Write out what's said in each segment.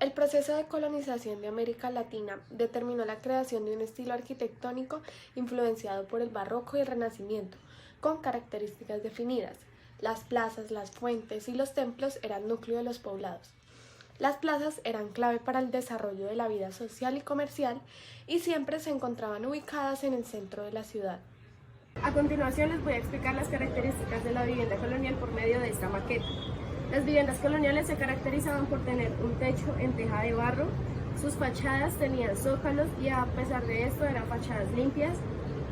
El proceso de colonización de América Latina determinó la creación de un estilo arquitectónico influenciado por el barroco y el renacimiento, con características definidas. Las plazas, las fuentes y los templos eran núcleo de los poblados. Las plazas eran clave para el desarrollo de la vida social y comercial y siempre se encontraban ubicadas en el centro de la ciudad. A continuación les voy a explicar las características de la vivienda colonial por medio de esta maqueta. Las viviendas coloniales se caracterizaban por tener un techo en teja de barro, sus fachadas tenían zócalos y a pesar de esto eran fachadas limpias,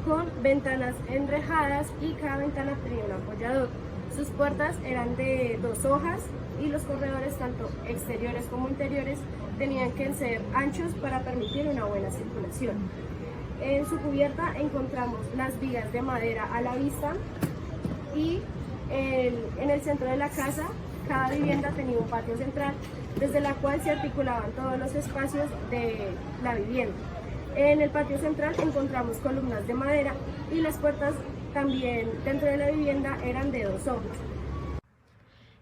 con ventanas enrejadas y cada ventana tenía un apoyador. Sus puertas eran de 2 hojas y los corredores, tanto exteriores como interiores, tenían que ser anchos para permitir una buena circulación. En su cubierta encontramos las vigas de madera a la vista y en el centro de la casa cada vivienda tenía un patio central desde la cual se articulaban todos los espacios de la vivienda. En el patio central encontramos columnas de madera y las puertas también dentro de la vivienda eran de 2 hojas.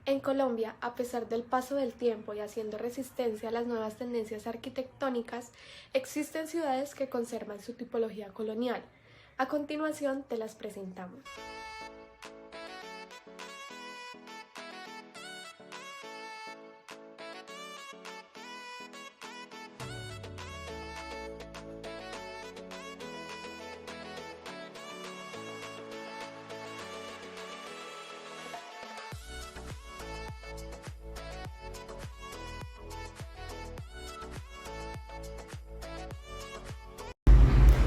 En Colombia, a pesar del paso del tiempo y haciendo resistencia a las nuevas tendencias arquitectónicas, existen ciudades que conservan su tipología colonial. A continuación te las presentamos.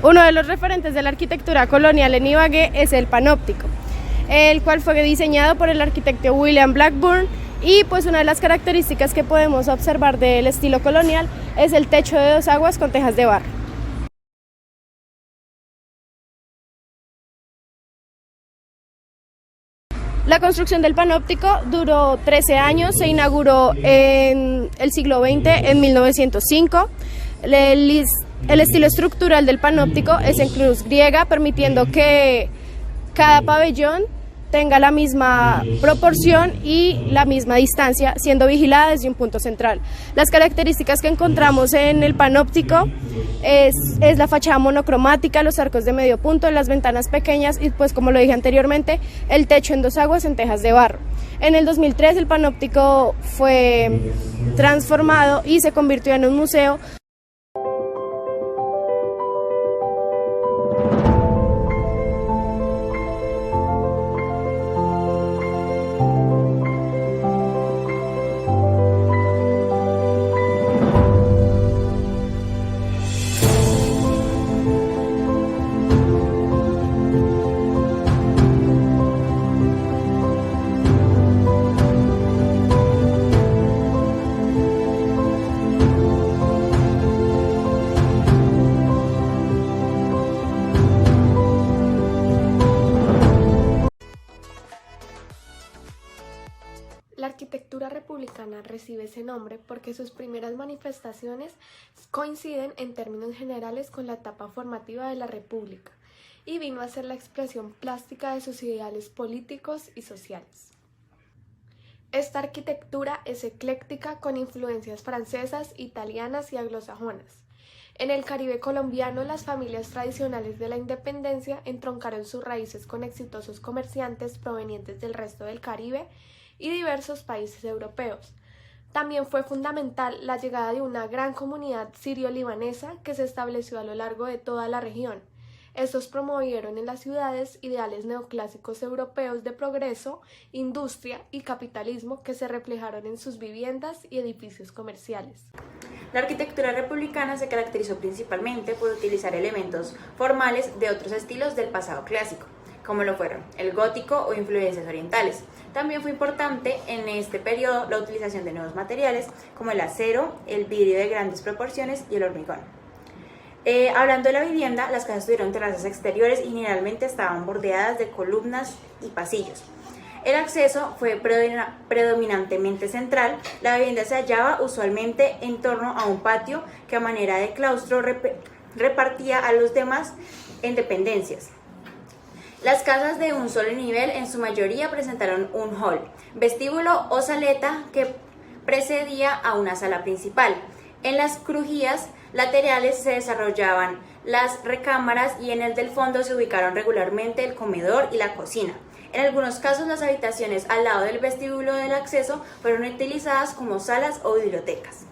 Uno de los referentes de la arquitectura colonial en Ibagué es el panóptico, el cual fue diseñado por el arquitecto William Blackburn y pues una de las características que podemos observar del estilo colonial es el techo de 2 aguas con tejas de barro. La construcción del panóptico duró 13 años, se inauguró en el siglo XX, en 1905. El estilo estructural del panóptico es en cruz griega, permitiendo que cada pabellón tenga la misma proporción y la misma distancia, siendo vigilada desde un punto central. Las características que encontramos en el panóptico es la fachada monocromática, los arcos de medio punto, las ventanas pequeñas y pues como lo dije anteriormente, el techo en 2 aguas en tejas de barro. En el 2003 el panóptico fue transformado y se convirtió en un museo. La arquitectura republicana recibe ese nombre porque sus primeras manifestaciones coinciden en términos generales con la etapa formativa de la República y vino a ser la expresión plástica de sus ideales políticos y sociales. Esta arquitectura es ecléctica con influencias francesas, italianas y anglosajonas. En el Caribe colombiano, las familias tradicionales de la independencia entroncaron sus raíces con exitosos comerciantes provenientes del resto del Caribe y diversos países europeos. También fue fundamental la llegada de una gran comunidad sirio-libanesa que se estableció a lo largo de toda la región. Estos promovieron en las ciudades ideales neoclásicos europeos de progreso, industria y capitalismo que se reflejaron en sus viviendas y edificios comerciales. La arquitectura republicana se caracterizó principalmente por utilizar elementos formales de otros estilos del pasado clásico, como lo fueron el gótico o influencias orientales. También fue importante en este periodo la utilización de nuevos materiales como el acero, el vidrio de grandes proporciones y el hormigón. Hablando de la vivienda, las casas tuvieron terrazas exteriores y generalmente estaban bordeadas de columnas y pasillos. El acceso fue predominantemente central. La vivienda se hallaba usualmente en torno a un patio que a manera de claustro repartía a los demás en dependencias. Las casas de un solo nivel en su mayoría presentaron un hall, vestíbulo o saleta que precedía a una sala principal. En las crujías laterales se desarrollaban las recámaras y en el del fondo se ubicaron regularmente el comedor y la cocina. En algunos casos las habitaciones al lado del vestíbulo del acceso fueron utilizadas como salas o bibliotecas.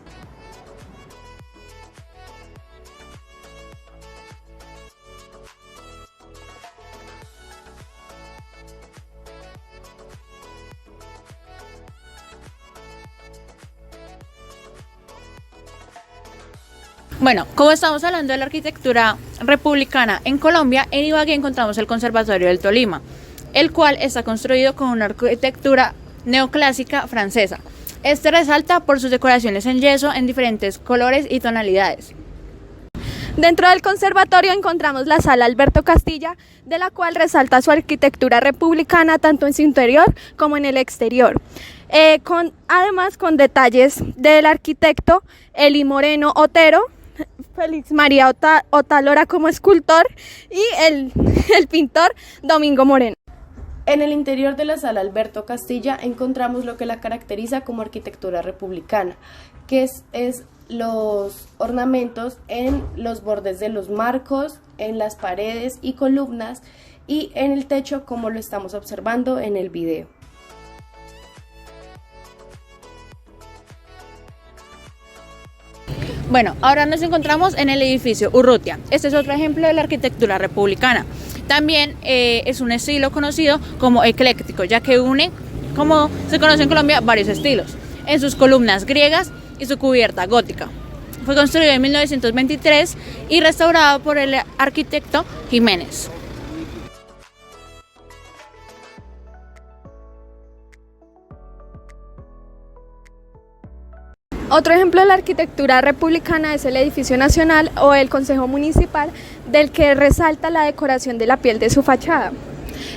Bueno, como estamos hablando de la arquitectura republicana en Colombia, en Ibagué encontramos el Conservatorio del Tolima, el cual está construido con una arquitectura neoclásica francesa. Este resalta por sus decoraciones en yeso en diferentes colores y tonalidades. Dentro del conservatorio encontramos la Sala Alberto Castilla, de la cual resalta su arquitectura republicana tanto en su interior como en el exterior. Además con detalles del arquitecto Eli Moreno Otero, Félix María Otalora como escultor y el pintor Domingo Moreno. En el interior de la Sala Alberto Castilla encontramos lo que la caracteriza como arquitectura republicana, que es los ornamentos en los bordes de los marcos, en las paredes y columnas y en el techo, como lo estamos observando en el video. Bueno, ahora nos encontramos en el edificio Urrutia. Este es otro ejemplo de la arquitectura republicana. También es un estilo conocido como ecléctico, ya que une, como se conoce en Colombia, varios estilos, en sus columnas griegas y su cubierta gótica. Fue construido en 1923 y restaurado por el arquitecto Jiménez. Otro ejemplo de la arquitectura republicana es el edificio nacional o el Consejo Municipal, del que resalta la decoración de la piel de su fachada.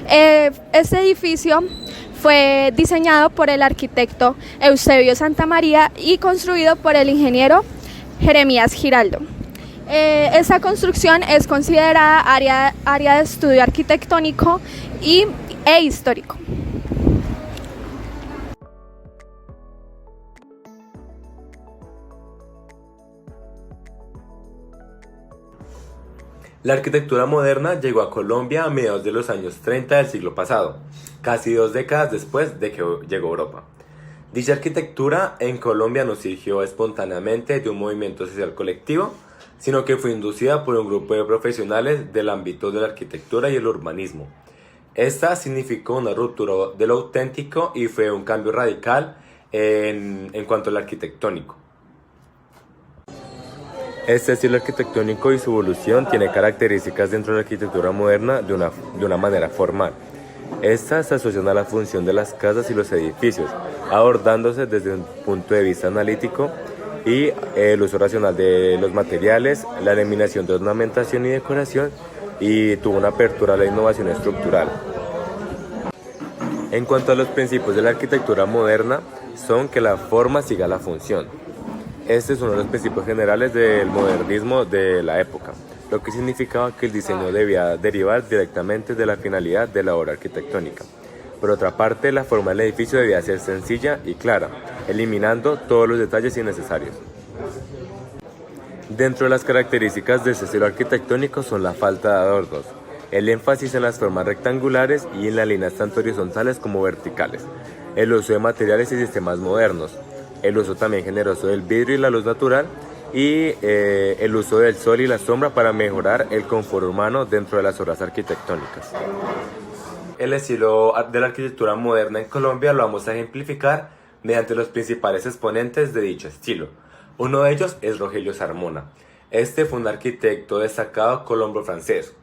Este edificio fue diseñado por el arquitecto Eusebio Santamaría y construido por el ingeniero Jeremías Giraldo. Esta construcción es considerada área de estudio arquitectónico e histórico. La arquitectura moderna llegó a Colombia a mediados de los años 30 del siglo pasado, casi 2 décadas después de que llegó a Europa. Dicha arquitectura en Colombia no surgió espontáneamente de un movimiento social colectivo, sino que fue inducida por un grupo de profesionales del ámbito de la arquitectura y el urbanismo. Esta significó una ruptura de lo auténtico y fue un cambio radical en cuanto al arquitectónico. Este estilo arquitectónico y su evolución tiene características dentro de la arquitectura moderna de una manera formal. Estas se asocian a la función de las casas y los edificios, abordándose desde un punto de vista analítico y el uso racional de los materiales, la eliminación de ornamentación y decoración, y tuvo una apertura a la innovación estructural. En cuanto a los principios de la arquitectura moderna, son que la forma siga la función. Este es uno de los principios generales del modernismo de la época, lo que significaba que el diseño debía derivar directamente de la finalidad de la obra arquitectónica. Por otra parte, la forma del edificio debía ser sencilla y clara, eliminando todos los detalles innecesarios. Dentro de las características de este estilo arquitectónico son la falta de adornos, el énfasis en las formas rectangulares y en las líneas tanto horizontales como verticales, el uso de materiales y sistemas modernos, el uso también generoso del vidrio y la luz natural, y el uso del sol y la sombra para mejorar el confort humano dentro de las obras arquitectónicas. El estilo de la arquitectura moderna en Colombia lo vamos a ejemplificar mediante los principales exponentes de dicho estilo. Uno de ellos es Rogelio Sarmona. Este fue un arquitecto destacado colombo-francés.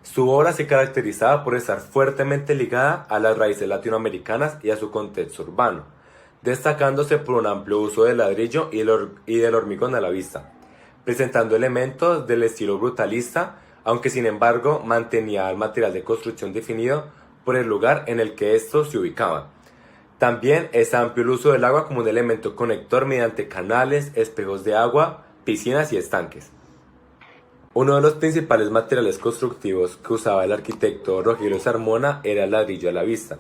Su obra se caracterizaba por estar fuertemente ligada a las raíces latinoamericanas y a su contexto urbano, destacándose por un amplio uso del ladrillo y del hormigón a la vista, presentando elementos del estilo brutalista, aunque sin embargo mantenía el material de construcción definido por el lugar en el que estos se ubicaban. También es amplio el uso del agua como un elemento conector mediante canales, espejos de agua, piscinas y estanques. Uno de los principales materiales constructivos que usaba el arquitecto Rogelio Sarmona era el ladrillo a la vista.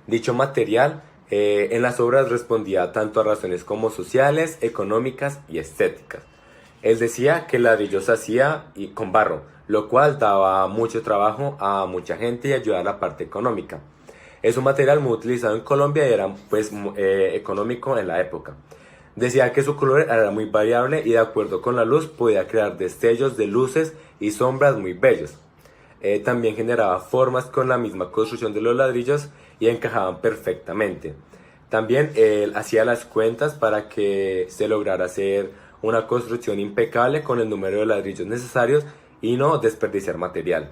Dicho material en las obras respondía tanto a razones como sociales, económicas y estéticas. Él decía que el ladrillo se hacía con barro, lo cual daba mucho trabajo a mucha gente y ayudaba a la parte económica. Es un material muy utilizado en Colombia y era económico en la época. Decía que su color era muy variable y de acuerdo con la luz podía crear destellos de luces y sombras muy bellos. También generaba formas con la misma construcción de los ladrillos y encajaban perfectamente. También él hacía las cuentas para que se lograra hacer una construcción impecable con el número de ladrillos necesarios y no desperdiciar material.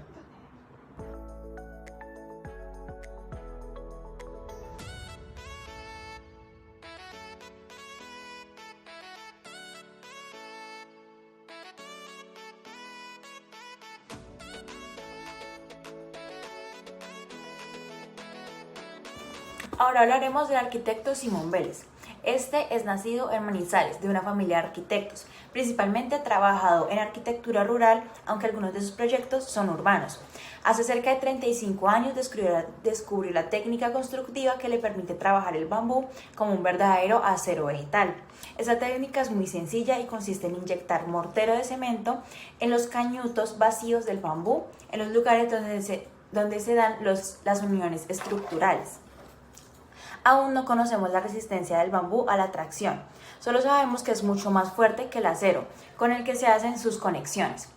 Ahora hablaremos del arquitecto Simón Vélez. Este es nacido en Manizales, de una familia de arquitectos. Principalmente ha trabajado en arquitectura rural, aunque algunos de sus proyectos son urbanos. Hace cerca de 35 años descubrió la técnica constructiva que le permite trabajar el bambú como un verdadero acero vegetal. Esta técnica es muy sencilla y consiste en inyectar mortero de cemento en los cañutos vacíos del bambú, en los lugares donde se dan las uniones estructurales. Aún no conocemos la resistencia del bambú a la tracción, solo sabemos que es mucho más fuerte que el acero, con el que se hacen sus conexiones.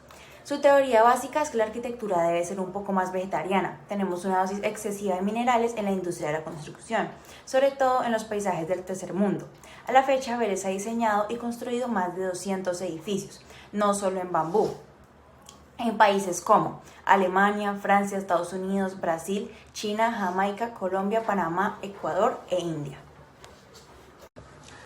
Su teoría básica es que la arquitectura debe ser un poco más vegetariana. Tenemos una dosis excesiva de minerales en la industria de la construcción, sobre todo en los paisajes del tercer mundo. A la fecha, Vélez ha diseñado y construido más de 200 edificios, no solo en bambú, en países como Alemania, Francia, Estados Unidos, Brasil, China, Jamaica, Colombia, Panamá, Ecuador e India.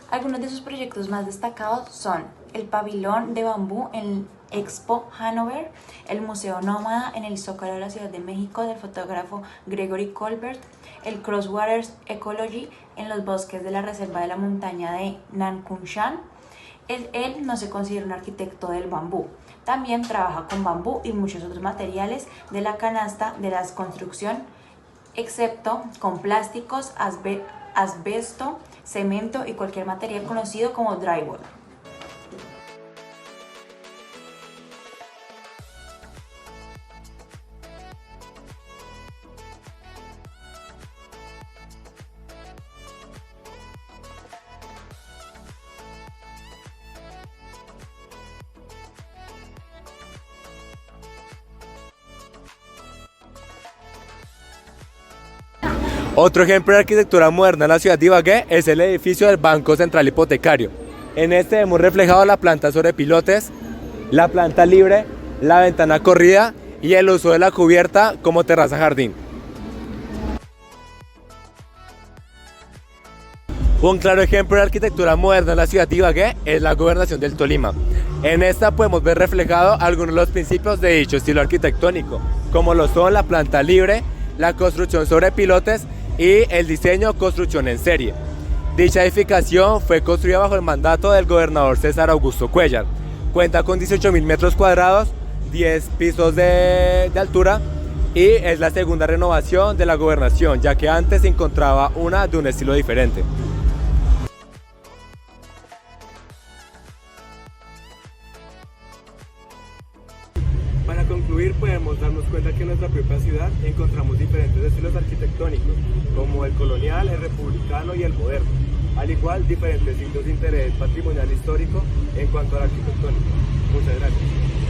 Algunos de sus proyectos más destacados son el pabellón de bambú en Expo Hanover, el Museo Nómada en el Zócalo de la Ciudad de México del fotógrafo Gregory Colbert, el Crosswaters Ecology en los bosques de la reserva de la montaña de Nankunshan. Él no se considera un arquitecto del bambú. También trabaja con bambú y muchos otros materiales de la canasta de la construcción, excepto con plásticos, asbesto, cemento y cualquier material conocido como drywall. Otro ejemplo de arquitectura moderna en la ciudad de Ibagué es el edificio del Banco Central Hipotecario. En este hemos reflejado la planta sobre pilotes, la planta libre, la ventana corrida y el uso de la cubierta como terraza jardín. Un claro ejemplo de arquitectura moderna en la ciudad de Ibagué es la Gobernación del Tolima. En esta podemos ver reflejado algunos de los principios de dicho estilo arquitectónico, como lo son la planta libre, la construcción sobre pilotes y el diseño construcción en serie. Dicha edificación fue construida bajo el mandato del gobernador César Augusto Cuéllar. Cuenta con 18.000 metros cuadrados, 10 pisos de altura y es la segunda renovación de la gobernación, ya que antes se encontraba una de un estilo diferente. Para concluir, podemos darnos cuenta que en nuestra propia ciudad encontramos diferentes estilos arquitectónicos, como el colonial, el republicano y el moderno, al igual diferentes signos de interés patrimonial histórico en cuanto al arquitectónico. Muchas gracias.